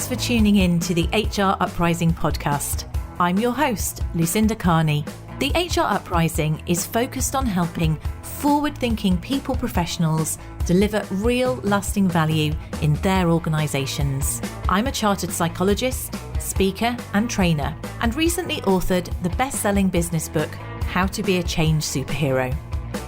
Thanks for tuning in to the HR Uprising podcast. I'm your host, Lucinda. The HR Uprising is focused on helping forward-thinking people professionals deliver real lasting value in their organisations. I'm a chartered psychologist, speaker and trainer, and recently authored the best-selling business book, How to Be a Change Superhero.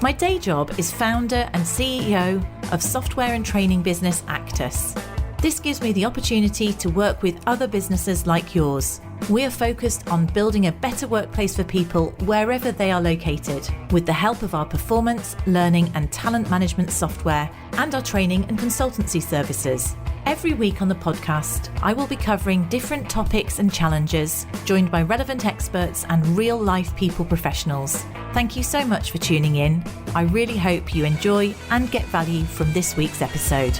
My day job is founder and CEO of software and training business Actus. This gives me the opportunity to work with other businesses like yours. We are focused on building a better workplace for people wherever they are located, with the help of our performance, learning and talent management software and our training and consultancy services. Every week on the podcast, I will be covering different topics and challenges, joined by relevant experts and real-life people professionals. Thank you so much for tuning in. I really hope you enjoy and get value from this week's episode.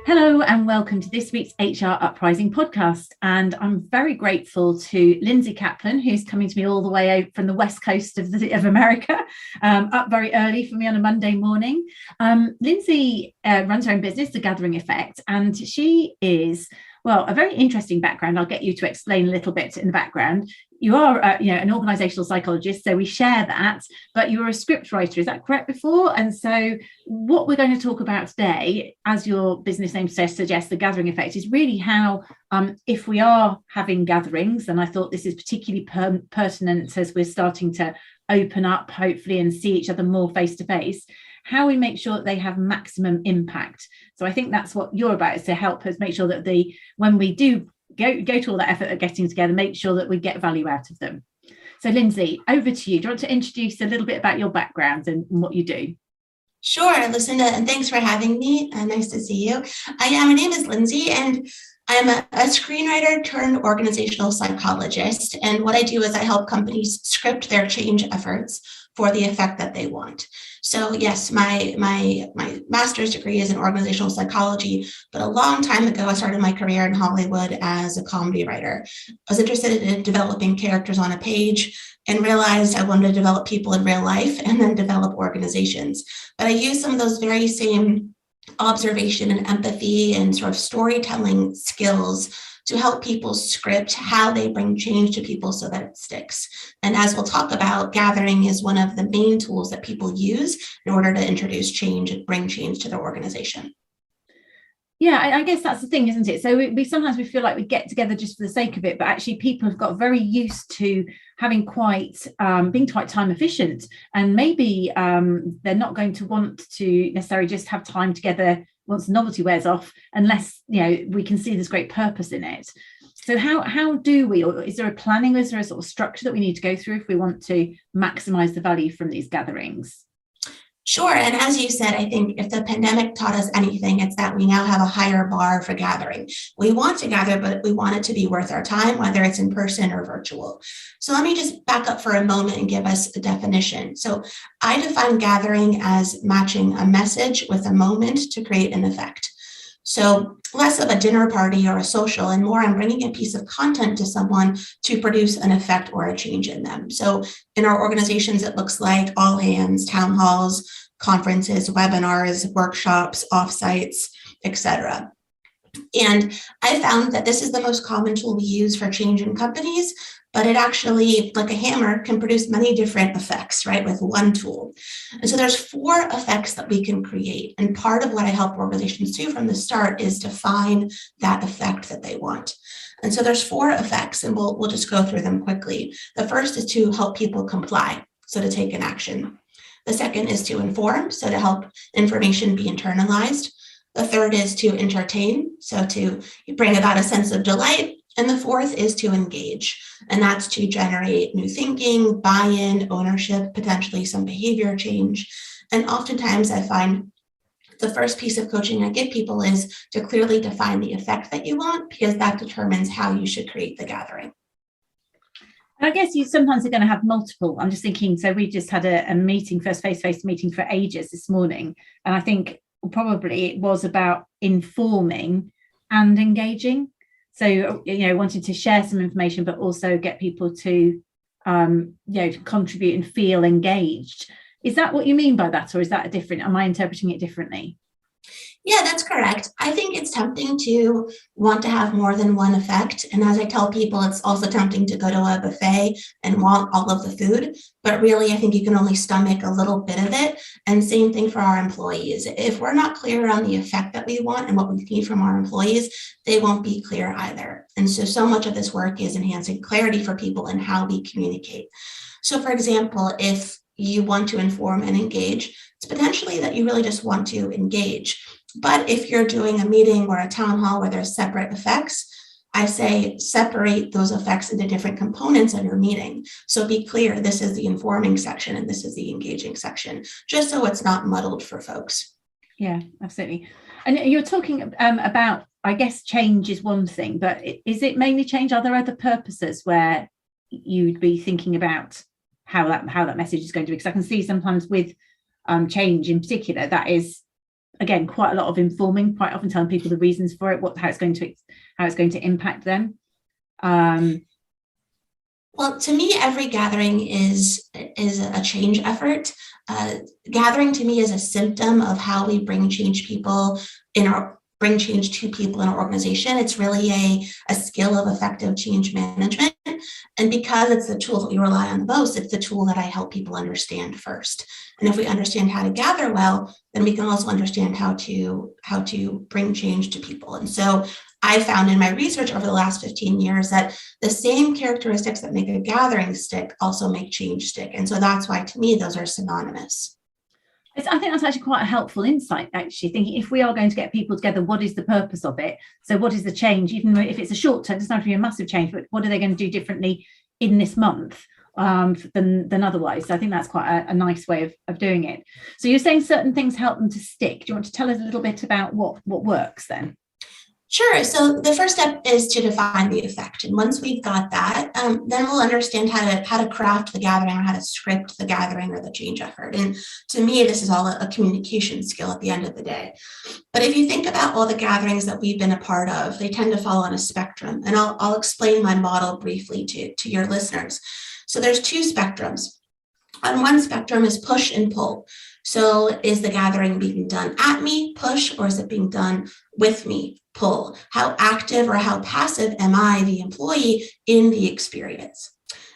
Hello and welcome to this week's HR Uprising podcast. And I'm very grateful to Lindsey Caplan, who's coming to me all the way out from the west coast of America, up very early for me on a Monday morning. Lindsey runs her own business, The Gathering Effect, and she is, well, a very interesting background. I'll get you to explain a little bit in the background. You are, an organisational psychologist, so we share that, but you're a script writer, is that correct before? And so what we're going to talk about today, as your business name suggests, The Gathering Effect, is really how, if we are having gatherings, and I thought this is particularly pertinent as we're starting to open up, hopefully, and see each other more face to face, how we make sure that they have maximum impact. So I think that's what you're about, is to help us make sure that when we do go to all that effort of getting together, make sure that we get value out of them. So Lindsey, over to you. Do you want to introduce a little bit about your background and what you do? Sure, Lucinda, and thanks for having me. Nice to see you. My name is Lindsey, and I'm a screenwriter turned organizational psychologist. And what I do is I help companies script their change efforts for the effect that they want. So yes, my master's degree is in organizational psychology, but a long time ago, I started my career in Hollywood as a comedy writer. I was interested in developing characters on a page and realized I wanted to develop people in real life and then develop organizations. But I used some of those very same observation and empathy and sort of storytelling skills to help people script how they bring change to people so that it sticks. And as we'll talk about, gathering is one of the main tools that people use in order to introduce change and bring change to their organization. Yeah, I guess that's the thing, isn't it? So we sometimes feel like we get together just for the sake of it, but actually people have got very used to having being quite time efficient, and maybe they're not going to want to necessarily just have time together once the novelty wears off, unless we can see there's great purpose in it. So how do we, or is there a planning, is there a sort of structure that we need to go through if we want to maximize the value from these gatherings? Sure. And as you said, I think if the pandemic taught us anything, it's that we now have a higher bar for gathering. We want to gather, but we want it to be worth our time, whether it's in person or virtual. So let me just back up for a moment and give us a definition. So I define gathering as matching a message with a moment to create an effect. So less of a dinner party or a social, and more I'm bringing a piece of content to someone to produce an effect or a change in them. So in our organizations, it looks like all hands, town halls, conferences, webinars, workshops, offsites, etc. And I found that this is the most common tool we use for change in companies, but it actually, like a hammer, can produce many different effects, right, with one tool. And so there's 4 effects that we can create. And part of what I help organizations do from the start is define that effect that they want. And so there's 4 effects, and we'll just go through them quickly. The first is to help people comply, so to take an action. The second is to inform, so to help information be internalized. The third is to entertain, so to bring about a sense of delight. And the fourth is to engage, and that's to generate new thinking, buy-in, ownership, potentially some behavior change. And oftentimes I find the first piece of coaching I give people is to clearly define the effect that you want, because that determines how you should create the gathering. I guess you sometimes are going to have multiple. I'm just thinking, so we just had a meeting, first face-to-face meeting for ages this morning, and I think probably it was about informing and engaging. So, wanting to share some information, but also get people to, contribute and feel engaged. Is that what you mean by that, or is that am I interpreting it differently? Yeah, that's correct. I think it's tempting to want to have more than one effect. And as I tell people, it's also tempting to go to a buffet and want all of the food. But really, I think you can only stomach a little bit of it. And same thing for our employees. If we're not clear on the effect that we want and what we need from our employees, they won't be clear either. And so much of this work is enhancing clarity for people and how we communicate. So for example, if you want to inform and engage, it's potentially that you really just want to engage. But if you're doing a meeting or a town hall where there's separate effects, I say separate those effects into different components of your meeting. So be clear, this is the informing section and this is the engaging section, just so it's not muddled for folks. Yeah, absolutely. And you're talking about, I guess change is one thing, but is it mainly change? Are there other purposes where you'd be thinking about how that message is going to be? Because I can see sometimes with change in particular, that is, again, quite a lot of informing, quite often telling people the reasons for it, how it's going to impact them. Well, to me, every gathering is a change effort. Gathering to me is a symptom of how we bring change to people in our organization. It's really a skill of effective change management. And because it's the tool that we rely on the most, it's the tool that I help people understand first. And if we understand how to gather well, then we can also understand how to bring change to people. And so I found in my research over the last 15 years that the same characteristics that make a gathering stick also make change stick. And so that's why, to me, those are synonymous. I think that's actually quite a helpful insight, actually, thinking if we are going to get people together, what is the purpose of it? So what is the change? Even if it's a short term, it doesn't have to be a massive change, but what are they going to do differently in this month than otherwise? So I think that's quite a nice way of doing it. So you're saying certain things help them to stick. Do you want to tell us a little bit about what works then? Sure. So the first step is to define the effect. And once we've got that, then we'll understand how to craft the gathering or how to script the gathering or the change effort. And to me, this is all a communication skill at the end of the day. But if you think about all the gatherings that we've been a part of, they tend to fall on a spectrum. And I'll explain my model briefly to your listeners. So there's two spectrums. On one spectrum is push and pull. So is the gathering being done at me, push, or is it being done with me, pull? How active or how passive am I, the employee, in the experience?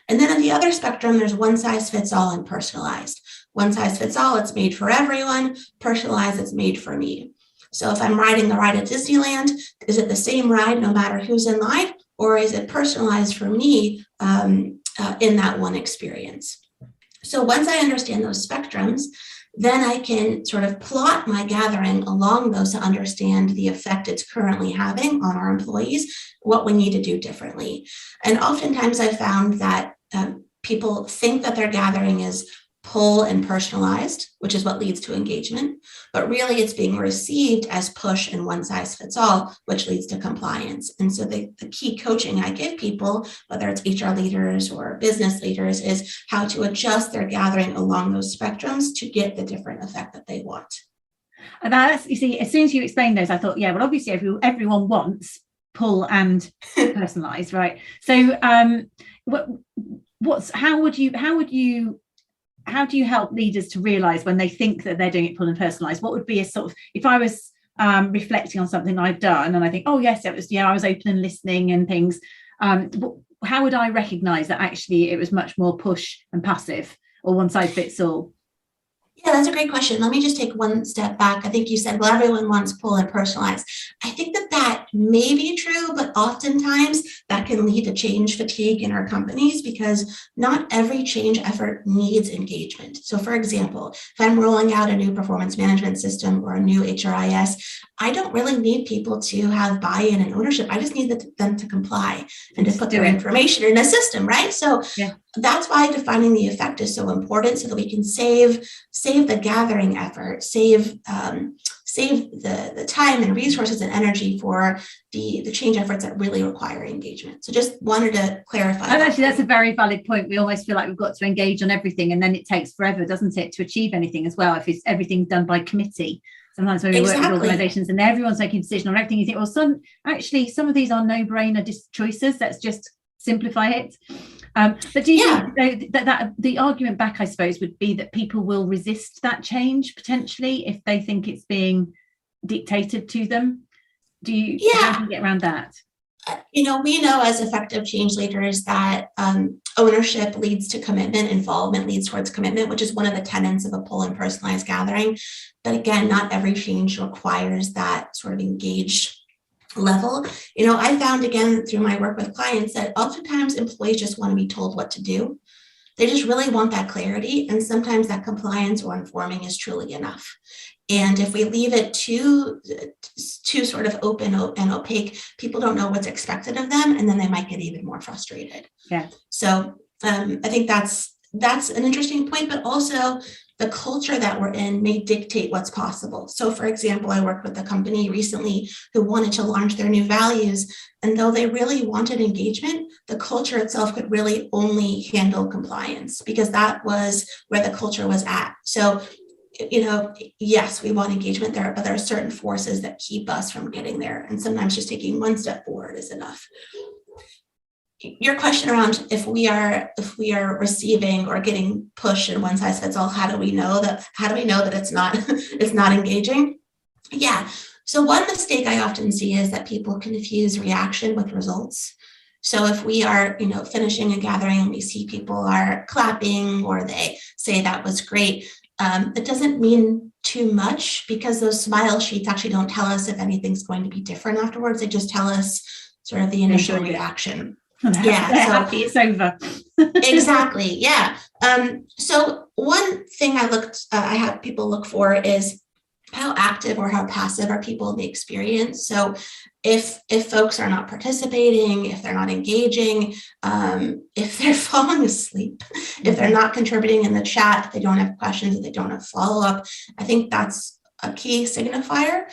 And then on the other spectrum, there's one size fits all and personalized. One size fits all, it's made for everyone. Personalized, it's made for me. So if I'm riding the ride at Disneyland, is it the same ride no matter who's in line, or is it personalized for me in that one experience? So once I understand those spectrums, then I can sort of plot my gathering along those to understand the effect it's currently having on our employees, what we need to do differently. And oftentimes I found that people think that their gathering is pull and personalized, which is what leads to engagement, but really it's being received as push and one size fits all, which leads to compliance. And so the key coaching I give people, whether it's HR leaders or business leaders, is how to adjust their gathering along those spectrums to get the different effect that they want. And that's, you see, as soon as you explained those, I thought, yeah, well, obviously everyone wants pull and personalized, right? So how do you help leaders to realize when they think that they're doing it pull and personalized? What would be a sort of, if I was reflecting on something I've done and I think, oh yes, I was open and listening and things, how would I recognize that actually it was much more push and passive or one size fits all? Yeah, that's a great question. Let me just take one step back. I think you said, well, everyone wants pull and personalized. I think that may be true, but oftentimes that can lead to change fatigue in our companies because not every change effort needs engagement. So for example, if I'm rolling out a new performance management system or a new HRIS, I don't really need people to have buy-in and ownership. I just need them to comply and to put their information in a system, right? So that's why defining the effect is so important, so that we can save the gathering effort, save the time and resources and energy for the change efforts that really require engagement. So just wanted to clarify. And actually, that's a very valid point. We always feel like we've got to engage on everything, and then it takes forever, doesn't it, to achieve anything as well, if it's everything done by committee. Sometimes when we work with organizations and everyone's making a decision on everything, you think, well, some of these are no-brainer choices. Let's just simplify it. But do you think that the argument back, I suppose, would be that people will resist that change potentially if they think it's being dictated to them? How do you get around that? We know as effective change leaders that ownership leads to commitment, involvement leads towards commitment, which is one of the tenets of a pull and personalized gathering. But again, not every change requires that sort of engaged level. I found, again, through my work with clients, that oftentimes employees just want to be told what to do. They just really want that clarity. And sometimes that compliance or informing is truly enough. And if we leave it too sort of open and opaque, people don't know what's expected of them, and then they might get even more frustrated. Yeah. So I think that's an interesting point, but also the culture that we're in may dictate what's possible. So, for example, I worked with a company recently who wanted to launch their new values, and though they really wanted engagement, the culture itself could really only handle compliance because that was where the culture was at. So, yes, we want engagement there, but there are certain forces that keep us from getting there. And sometimes just taking one step forward is enough. Your question around if we are receiving or getting pushed in one size fits all, how do we know that it's not engaging? Yeah. So one mistake I often see is that people confuse reaction with results. So if we are, finishing a gathering and we see people are clapping or they say that was great, it doesn't mean too much because those smile sheets actually don't tell us if anything's going to be different afterwards. They just tell us sort of the initial reaction. Yeah, so happy it's over. Exactly. Yeah. So one thing I have people look for is how active or how passive are people in the experience. So if folks are not participating, if they're not engaging, if they're falling asleep, if they're not contributing in the chat, if they don't have questions, if they don't have follow-up, I think that's a key signifier.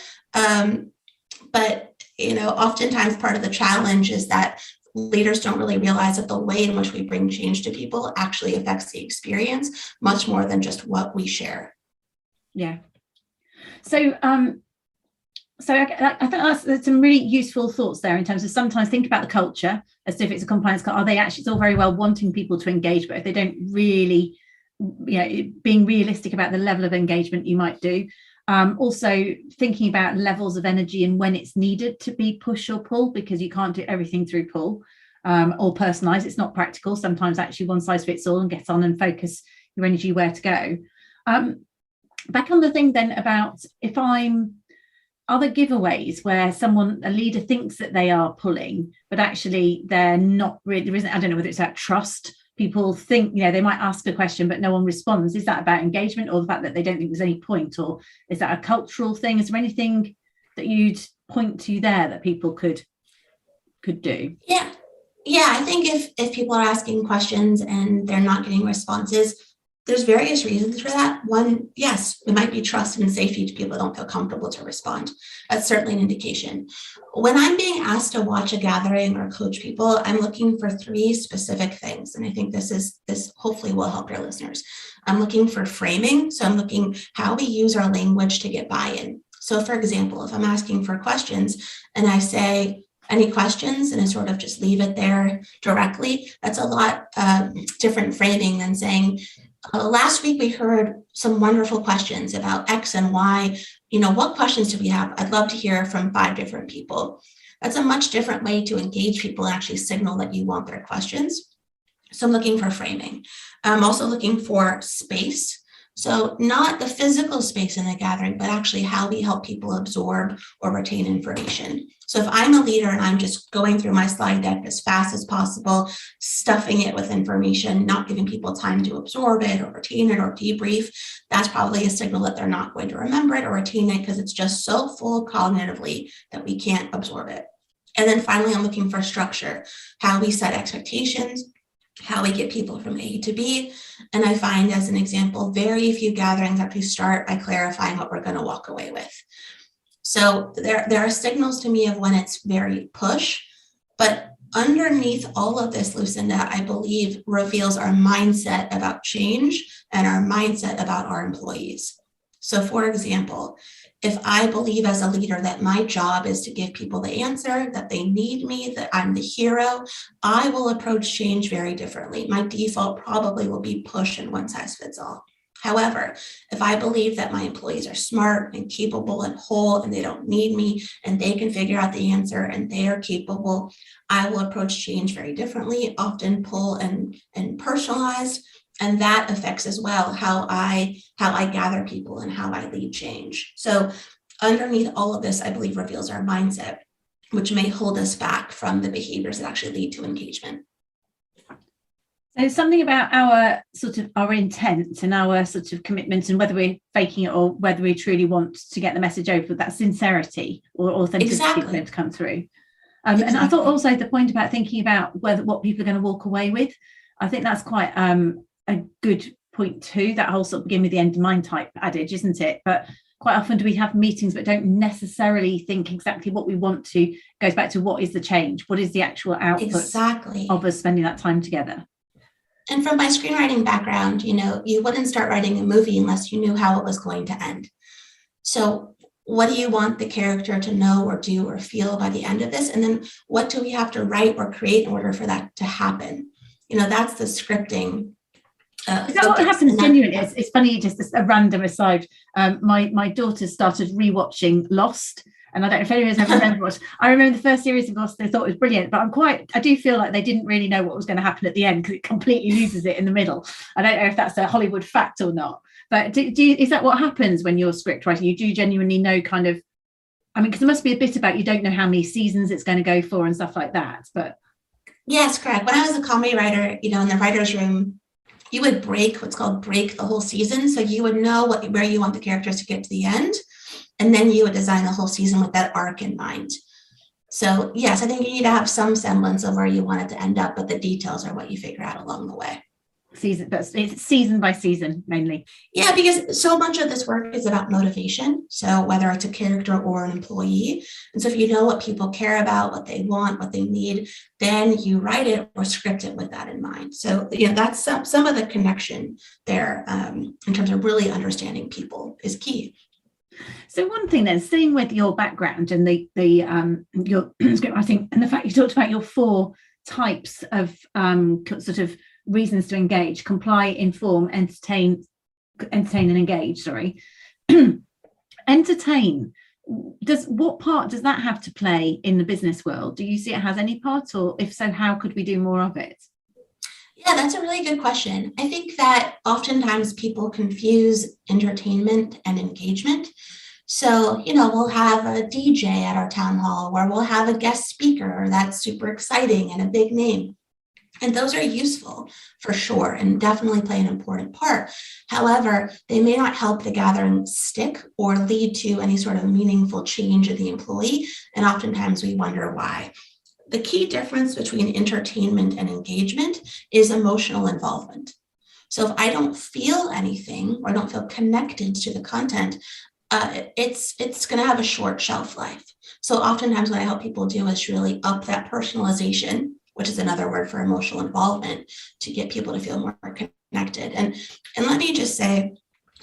But oftentimes part of the challenge is that leaders don't really realize that the way in which we bring change to people actually affects the experience much more than just what we share. Yeah. So I think that's some really useful thoughts there in terms of sometimes think about the culture as if it's a compliance culture. Are they actually, it's all very well wanting people to engage, but if they don't really, being realistic about the level of engagement you might do. Also thinking about levels of energy and when it's needed to be push or pull, because you can't do everything through pull or personalize. It's not practical. Sometimes actually one size fits all and get on and focus your energy where to go. Back on the thing then about other giveaways where a leader thinks that they are pulling, but actually they're not really, there isn't, I don't know whether it's about trust. People think, they might ask a question, but no one responds. Is that about engagement or the fact that they don't think there's any point? Or is that a cultural thing? Is there anything that you'd point to there that people could do? Yeah. I think if people are asking questions and they're not getting responses, there's various reasons for that. One, yes, it might be trust and safety to people who don't feel comfortable to respond. That's certainly an indication. When I'm being asked to watch a gathering or coach people, I'm looking for 3 specific things. And I think this hopefully will help your listeners. I'm looking for framing. So I'm looking how we use our language to get buy-in. So for example, if I'm asking for questions and I say, any questions? And I sort of just leave it there directly. That's a lot different framing than saying, last week we heard some wonderful questions about X and Y. What questions do we have? I'd love to hear from 5 different people. That's a much different way to engage people and actually signal that you want their questions. So I'm looking for framing. I'm also looking for space. So not the physical space in the gathering, but actually how we help people absorb or retain information. So if I'm a leader and I'm just going through my slide deck as fast as possible, stuffing it with information, not giving people time to absorb it or retain it or debrief, that's probably a signal that they're not going to remember it or retain it because it's just so full cognitively that we can't absorb it. And then finally, I'm looking for structure, how we set expectations, how we get people from A to B. And I find, as an example, very few gatherings actually start by clarifying what we're going to walk away with. So there are signals to me of when it's very push, but underneath all of this, Lucinda, I believe reveals our mindset about change and our mindset about our employees. So for example, if I believe as a leader that my job is to give people the answer, that they need me, that I'm the hero, I will approach change very differently. My default probably will be push and one size fits all. However, if I believe that my employees are smart and capable and whole and they don't need me and they can figure out the answer and they are capable, I will approach change very differently, often pull and personalized. And that affects as well how I gather people and how I lead change. So underneath all of this, I believe reveals our mindset, which may hold us back from the behaviors that actually lead to engagement. So something about our intent and our sort of commitment, and whether we're faking it or whether we truly want to get the message over, that sincerity or authenticity is going to come through. Exactly. And I thought also the point about thinking about what people are going to walk away with, I think that's quite a good point too, that whole sort of begin with the end in mind type adage, isn't it? But quite often do we have meetings but don't necessarily think exactly what we want to, goes back to what is the change, what is the actual output of us spending that time together. And from my screenwriting background, you wouldn't start writing a movie unless you knew how it was going to end. So what do you want the character to know or do or feel by the end of this? And then what do we have to write or create in order for that to happen? That's the scripting. Is that what happens genuinely? It's funny, just a random aside. My daughter started rewatching Lost, and I don't know if anyone's ever remembered watched. I remember the first series of Lost, they thought it was brilliant, but I do feel like they didn't really know what was going to happen at the end because it completely loses it in the middle. I don't know if that's a Hollywood fact or not, but is that what happens when you're script writing? You do genuinely know because there must be a bit about you don't know how many seasons it's going to go for and stuff like that. But yes, correct. When I was a comedy writer, in the writer's room, you would break the whole season. So you would know where you want the characters to get to the end. And then you would design the whole season with that arc in mind. So yes, I think you need to have some semblance of where you want it to end up, but the details are what you figure out along the way. But it's season by season mainly. Yeah, because so much of this work is about motivation. So whether it's a character or an employee. And so if you know what people care about, what they want, what they need, then you write it or script it with that in mind. So that's some of the connection there in terms of really understanding people is key. So one thing then, staying with your background and your script writing, and the fact you talked about your 4 types of sort of reasons to engage: comply, inform, entertain and engage. Sorry. Entertain. What part does that have to play in the business world? Do you see it has any part, or if so, how could we do more of it? Yeah, that's a really good question. I think that oftentimes people confuse entertainment and engagement. So, we'll have a DJ at our town hall where we'll have a guest speaker that's super exciting and a big name. And those are useful for sure and definitely play an important part. However, they may not help the gathering stick or lead to any sort of meaningful change in the employee. And oftentimes we wonder why. The key difference between entertainment and engagement is emotional involvement. So if I don't feel anything or I don't feel connected to the content, it's going to have a short shelf life. So oftentimes what I help people do is really up that personalization, which is another word for emotional involvement, to get people to feel more connected. And let me just say,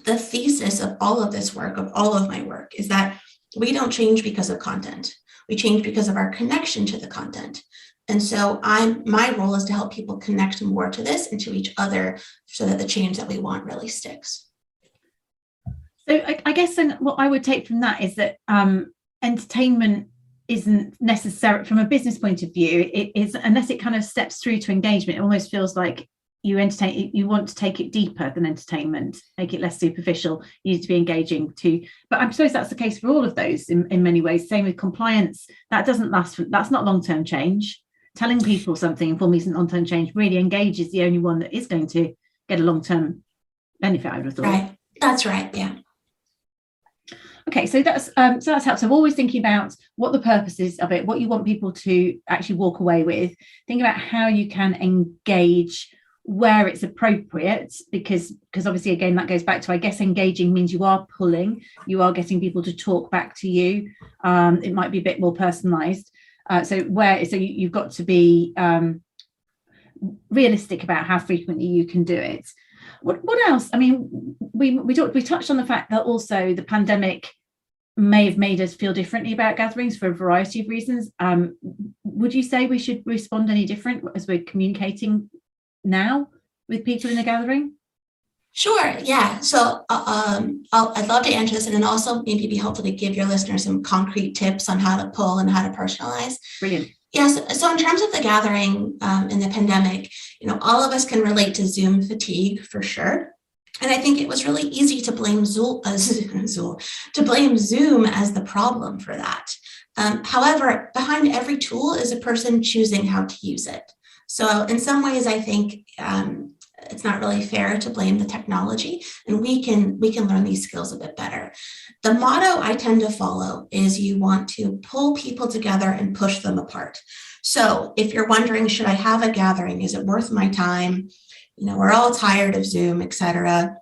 the thesis of all of this work, of all of my work, is that we don't change because of content. We change because of our connection to the content. And so my role is to help people connect more to this and to each other so that the change that we want really sticks. So I guess then what I would take from that is that entertainment isn't necessary from a business point of view. It is, unless it kind of steps through to engagement, it almost feels like you want to take it deeper than entertainment, make it less superficial. You need to be engaging too. But I suppose that's the case for all of those in many ways. Same with compliance. That doesn't last. That's not long-term change. Telling people something informing isn't long-term change. Really, engage is the only one that is going to get a long-term benefit, I would have thought. Right. That's right. Yeah. Okay, so that's helpful. So always thinking about what the purpose is of it, what you want people to actually walk away with. Think about how you can engage where it's appropriate, because obviously, again, that goes back to, I guess, engaging means you are pulling, you are getting people to talk back to you. It might be a bit more personalized. So you've got to be realistic about how frequently you can do it. What else? I mean, we touched on the fact that also the pandemic may have made us feel differently about gatherings for a variety of reasons. Would you say we should respond any different as we're communicating now with people in a gathering? Sure. Yeah. So I'd love to answer this, and then also maybe be helpful to give your listeners some concrete tips on how to pull and how to personalize. Brilliant. Yes. So in terms of the gathering in the pandemic, all of us can relate to Zoom fatigue for sure. And I think it was really easy to blame Zoom as the problem for that. However, behind every tool is a person choosing how to use it. So in some ways, I think it's not really fair to blame the technology, and we can learn these skills a bit better. The motto I tend to follow is you want to pull people together and push them apart. So if you're wondering, should I have a gathering? Is it worth my time? We're all tired of Zoom, etc.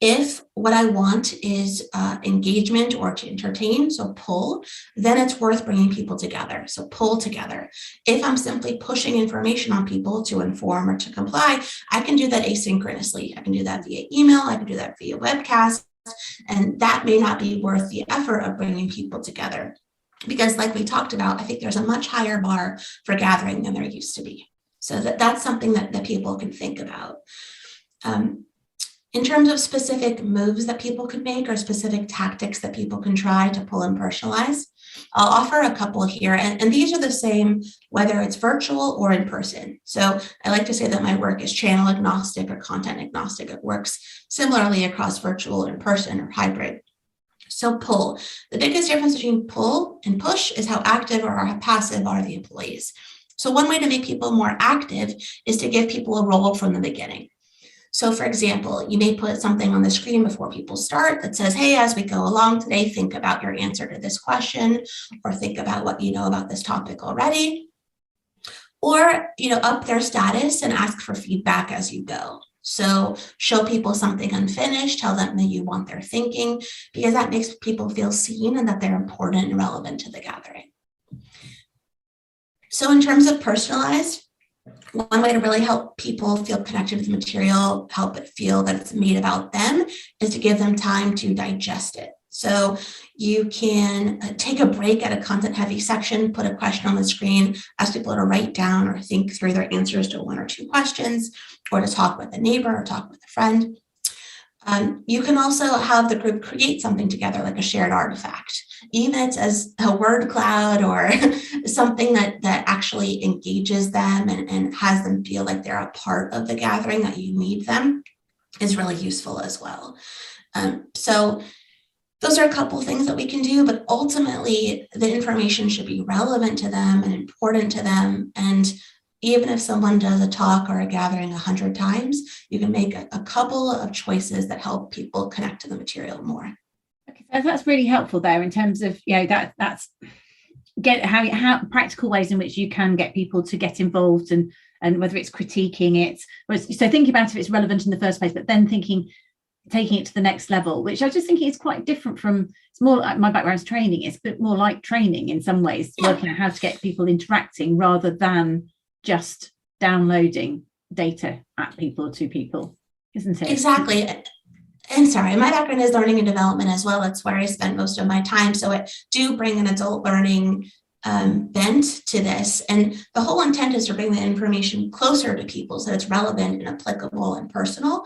If what I want is engagement or to entertain, so pull, then it's worth bringing people together. So pull together. If I'm simply pushing information on people to inform or to comply, I can do that asynchronously. I can do that via email. I can do that via webcast. And that may not be worth the effort of bringing people together. Because like we talked about, I think there's a much higher bar for gathering than there used to be. So that's something that people can think about. In terms of specific moves that people could make or specific tactics that people can try to pull and personalize, I'll offer a couple here. And these are the same, whether it's virtual or in person. So I like to say that my work is channel agnostic or content agnostic. It works similarly across virtual, in person, or hybrid. So pull. The biggest difference between pull and push is how active or how passive are the employees. So one way to make people more active is to give people a role from the beginning. So for example, you may put something on the screen before people start that says, hey, as we go along today, think about your answer to this question, or think about what you know about this topic already, or, up their status and ask for feedback as you go. So show people something unfinished, tell them that you want their thinking, because that makes people feel seen and that they're important and relevant to the gathering. So in terms of personalized, one way to really help people feel connected with the material, help it feel that it's made about them, is to give them time to digest it. So you can take a break at a content-heavy section, put a question on the screen, ask people to write down or think through their answers to one or two questions, or to talk with a neighbor or talk with a friend. You can also have the group create something together, like a shared artifact, even if it's as a word cloud or something that actually engages them and has them feel like they're a part of the gathering, that you need them, is really useful as well. So those are a couple things that we can do, but ultimately the information should be relevant to them and important to them. And even if someone does a talk or a gathering 100 times, you can make a couple of choices that help people connect to the material more. Okay, so that's really helpful there in terms of, that's get how practical ways in which you can get people to get involved, and whether it's critiquing it, so thinking about if it's relevant in the first place, but then taking it to the next level, which I just think is quite different from, it's more like my background's training, it's a bit more like training in some ways, working out how to get people interacting rather than just downloading data at people, to people, isn't it? Exactly. And sorry, my background is learning and development as well. That's where I spend most of my time. So I do bring an adult learning bent to this. And the whole intent is to bring the information closer to people so it's relevant and applicable and personal,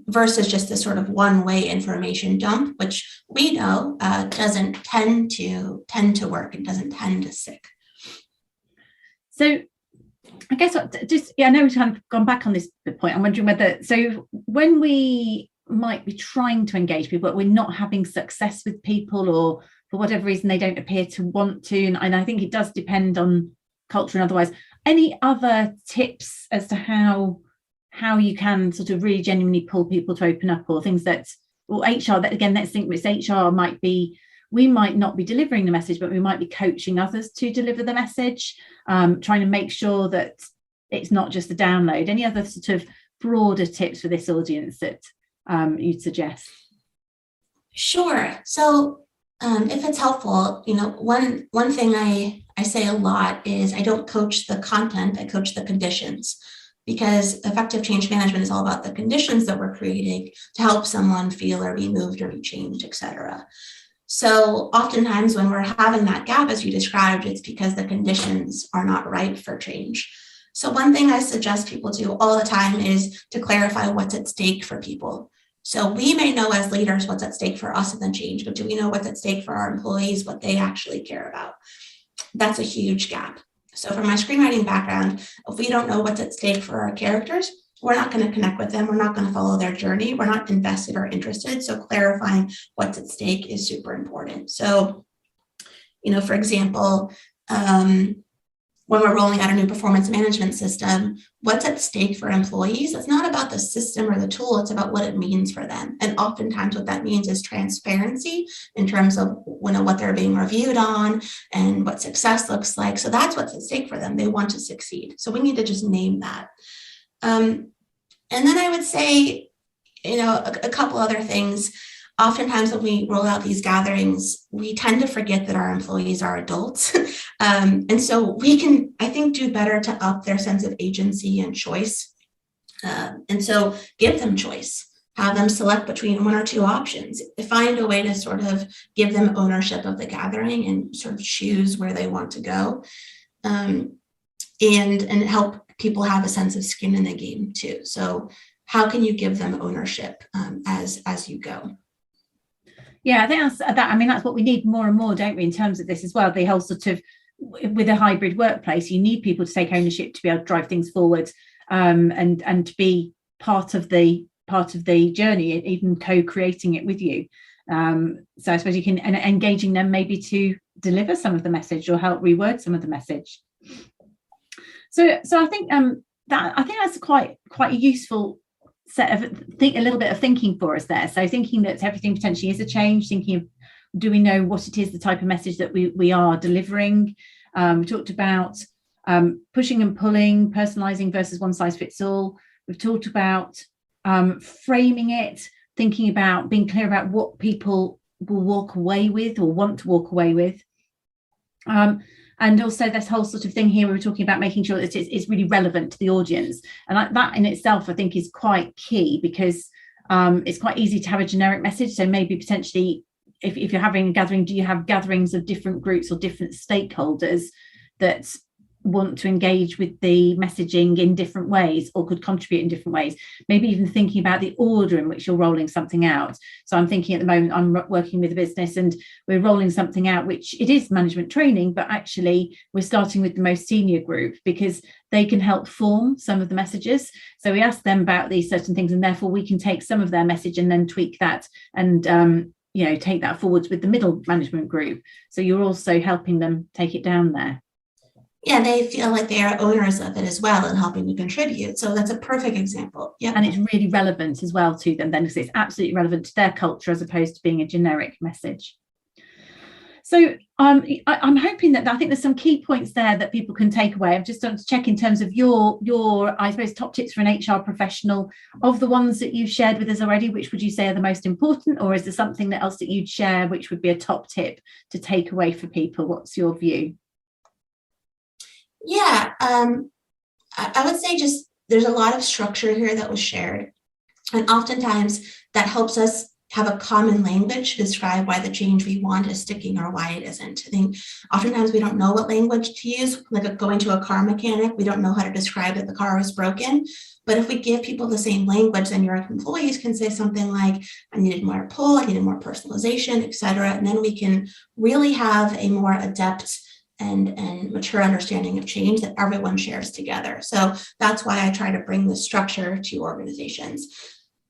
versus just this sort of one-way information dump, which we know doesn't tend to work and doesn't tend to stick. So I guess I know we've kind of gone back on this point. I'm wondering whether, so when we might be trying to engage people, but we're not having success with people, or for whatever reason they don't appear to want to, and I think it does depend on culture and otherwise, any other tips as to how you can sort of really genuinely pull people to open up, or things that, or HR, that again, let's think with HR might be, we might not be delivering the message, but we might be coaching others to deliver the message, trying to make sure that it's not just a download. Any other sort of broader tips for this audience that you'd suggest? Sure. So if it's helpful, one thing I say a lot is I don't coach the content, I coach the conditions, because effective change management is all about the conditions that we're creating to help someone feel or be moved or be changed, etc. So oftentimes when we're having that gap, as you described, it's because the conditions are not right for change. So one thing I suggest people do all the time is to clarify what's at stake for people. So we may know as leaders what's at stake for us in the change, but do we know what's at stake for our employees, what they actually care about? That's a huge gap. So from my screenwriting background, if we don't know what's at stake for our characters, we're not going to connect with them. We're not going to follow their journey. We're not invested or interested. So clarifying what's at stake is super important. So, for example, when we're rolling out a new performance management system, what's at stake for employees? It's not about the system or the tool, it's about what it means for them. And oftentimes what that means is transparency in terms of what they're being reviewed on and what success looks like. So that's what's at stake for them. They want to succeed. So we need to just name that. And then I would say, a couple other things. Oftentimes when we roll out these gatherings, we tend to forget that our employees are adults. And so we can, I think, do better to up their sense of agency and choice. And so give them choice, have them select between one or two options, find a way to sort of give them ownership of the gathering and sort of choose where they want to go, and help people have a sense of skin in the game too. So how can you give them ownership as you go? Yeah, I think that's what we need more and more, don't we, in terms of this as well. The whole sort of, with a hybrid workplace, you need people to take ownership to be able to drive things forward, and to be part of the journey, even co-creating it with you. So I suppose you can, and engaging them maybe to deliver some of the message or help reword some of the message. So I think that's quite a useful set of a little bit of thinking for us there. So thinking that everything potentially is a change, thinking of, do we know what it is, the type of message that we are delivering? We talked about pushing and pulling, personalizing versus one size fits all. We've talked about framing it, thinking about being clear about what people will walk away with or want to walk away with. And also this whole sort of thing here, we were talking about making sure that it's really relevant to the audience. And that in itself, I think, is quite key, because it's quite easy to have a generic message. So maybe potentially, if you're having a gathering, do you have gatherings of different groups or different stakeholders that want to engage with the messaging in different ways or could contribute in different ways? Maybe even thinking about the order in which you're rolling something out. So I'm thinking at the moment, I'm working with a business and we're rolling something out, which it is management training, but actually we're starting with the most senior group because they can help form some of the messages. So we ask them about these certain things, and therefore we can take some of their message and then tweak that and take that forwards with the middle management group. So you're also helping them take it down there. Yeah, they feel like they are owners of it as well and helping to contribute. So that's a perfect example. Yeah, and it's really relevant as well to them then, because it's absolutely relevant to their culture as opposed to being a generic message. So I'm hoping that, I think there's some key points there that people can take away. I've just done to check in terms of your I suppose top tips for an HR professional. Of the ones that you've shared with us already, which would you say are the most important, or is there something else that you'd share which would be a top tip to take away for people? What's your view? Yeah, I would say just there's a lot of structure here that was shared. And oftentimes that helps us have a common language to describe why the change we want is sticking or why it isn't. I think oftentimes we don't know what language to use, like going to a car mechanic, we don't know how to describe that the car is broken. But if we give people the same language, then your employees can say something like, I needed more pull, I needed more personalization, et cetera. And then we can really have a more adept and mature understanding of change that everyone shares together. So that's why I try to bring this structure to organizations.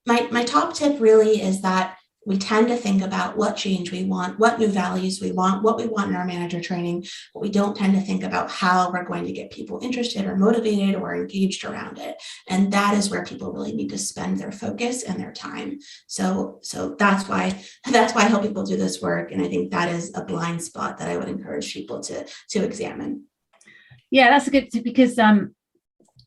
My top tip really is that we tend to think about what change we want, what new values we want, what we want in our manager training, but we don't tend to think about how we're going to get people interested or motivated or engaged around it. And that is where people really need to spend their focus and their time. So that's why I help people do this work. And I think that is a blind spot that I would encourage people to examine. Yeah, that's a good tip, because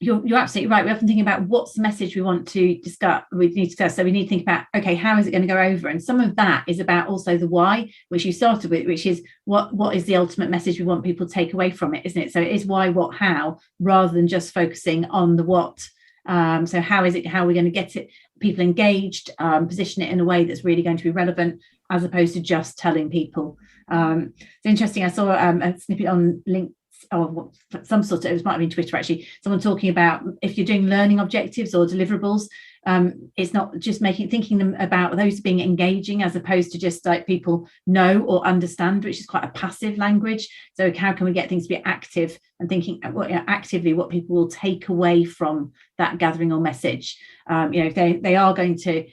you're absolutely right. We often think about what's the message we want to discuss. So we need to think about, okay, how is it going to go over? And some of that is about also the why, which you started with, which is what is the ultimate message we want people to take away from it, isn't it? So it is why, what, how, rather than just focusing on the what. So how is it? How are we going to get it? people engaged, position it in a way that's really going to be relevant, as opposed to just telling people. It's interesting. I saw a snippet on LinkedIn, or some sort of, it might have been Twitter actually, someone talking about if you're doing learning objectives or deliverables, it's not just thinking them about those being engaging, as opposed to just like people know or understand, which is quite a passive language. So how can we get things to be active and thinking actively what people will take away from that gathering or message? If they are going to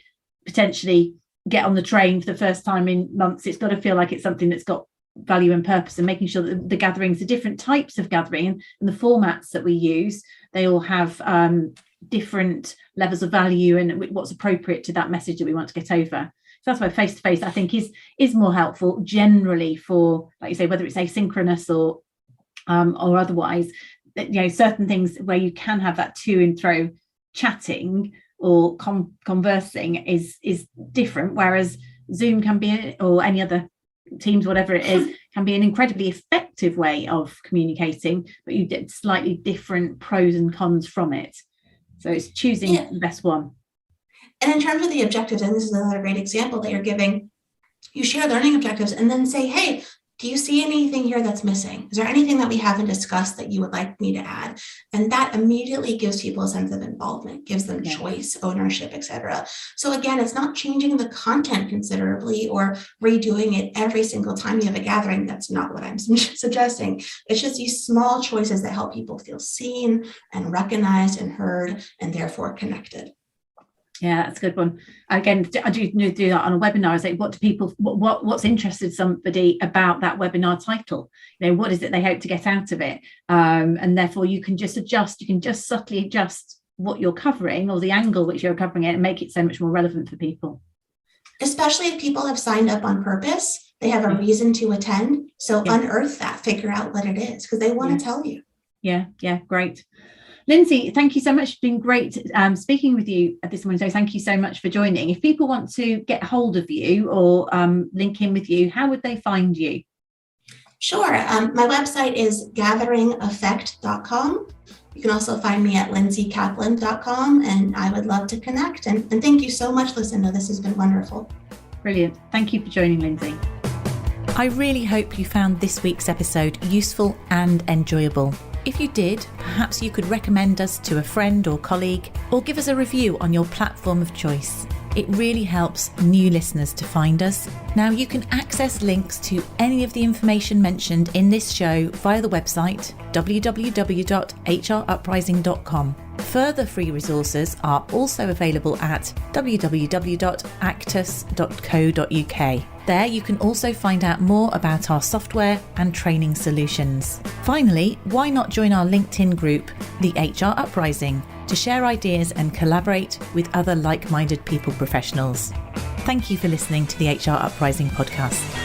potentially get on the train for the first time in months, it's got to feel like it's something that's got value and purpose, and making sure that the gatherings, the different types of gathering and the formats that we use, they all have different levels of value and what's appropriate to that message that we want to get over. So that's why face-to-face, I think, is more helpful generally for, like you say, whether it's asynchronous or otherwise. Certain things where you can have that to and fro chatting or conversing is different, whereas Zoom can be, or any other Teams, whatever it is, can be an incredibly effective way of communicating, but you get slightly different pros and cons from it. So it's choosing the best one. And in terms of the objectives, and this is another great example that you're giving, you share learning objectives and then say, hey, do you see anything here that's missing? Is there anything that we haven't discussed that you would like me to add? And that immediately gives people a sense of involvement, gives them choice, ownership, etc. So again, it's not changing the content considerably or redoing it every single time you have a gathering. That's not what I'm suggesting. It's just these small choices that help people feel seen and recognized and heard, and therefore connected. Yeah, that's a good one. Again, I do that on a webinar. I say, what do people, what's interested somebody about that webinar title? What is it they hope to get out of it? And therefore you can just adjust, you can just subtly adjust what you're covering or the angle which you're covering it and make it so much more relevant for people. Especially if people have signed up on purpose, they have a reason to attend. So unearth that, figure out what it is, because they want to tell you. Yeah, great. Lindsey, thank you so much. It's been great speaking with you this morning. So thank you so much for joining. If people want to get hold of you or link in with you, how would they find you? Sure. My website is gatheringeffect.com. You can also find me at lindseycaplan.com, and I would love to connect. And thank you so much, Lucinda. This has been wonderful. Brilliant. Thank you for joining, Lindsey. I really hope you found this week's episode useful and enjoyable. If you did, perhaps you could recommend us to a friend or colleague, or give us a review on your platform of choice. It really helps new listeners to find us. Now you can access links to any of the information mentioned in this show via the website www.hruprising.com. Further free resources are also available at www.actus.co.uk. There you can also find out more about our software and training solutions. Finally, why not join our LinkedIn group, the HR Uprising, to share ideas and collaborate with other like-minded people professionals. Thank you for listening to the HR Uprising podcast.